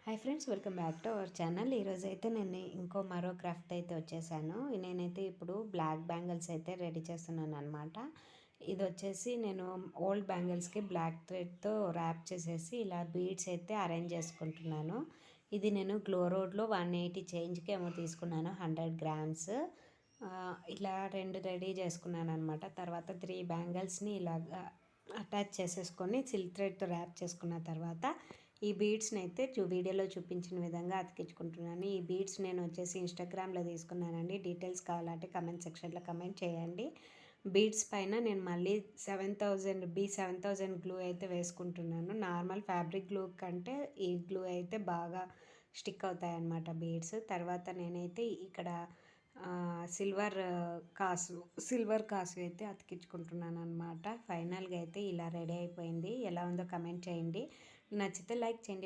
Hi friends, welcome back to our channel. ఈరోజు అయితే నేను మరో క్రాఫ్ట్ అయితే వచ్చేసాను. నేనైతే ఇప్పుడు బ్లాక్ బ్యాంగిల్స్ అయితే రెడీ చేస్తున్నాను అనమాట. ఇది వచ్చేసి నేను ఓల్డ్ బ్యాంగిల్స్కి బ్లాక్ థ్రెడ్తో ర్యాప్ చేసేసి ఇలా బీడ్స్ అయితే అరేంజ్ చేసుకుంటున్నాను. ఇది నేను గ్లో రోడ్లో 180 చేంజ్కి ఏమో తీసుకున్నాను, 100 గ్రామ్స్. ఇలా 2 రెడీ చేసుకున్నాను అనమాట. తర్వాత 3 బ్యాంగిల్స్ని ఇలాగా అటాచ్ చేసేసుకొని సిల్క్ థ్రెడ్తో ర్యాప్ చేసుకున్న తర్వాత ఈ బీడ్స్ని అయితే వీడియోలో చూపించిన విధంగా అతికించుకుంటున్నాను. ఈ బీడ్స్ నేను వచ్చేసి ఇన్స్టాగ్రామ్లో తీసుకున్నానండి. డీటెయిల్స్ కావాలంటే కమెంట్ సెక్షన్లో కమెంట్ చేయండి. బీడ్స్ పైన నేను మళ్ళీ 7000 గ్లూ అయితే వేసుకుంటున్నాను. నార్మల్ ఫ్యాబ్రిక్ గ్లూ కంటే ఈ గ్లూ అయితే బాగా స్టిక్ అవుతాయి అన్నమాట బీడ్స్. తర్వాత నేనైతే ఇక్కడ సిల్వర్ కాసు అయితే అతికించుకుంటున్నాను అనమాట. ఫైనల్గా అయితే ఇలా రెడీ అయిపోయింది. ఎలా ఉందో కమెంట్ చేయండి. నచ్చితే లైక్ చేయండి.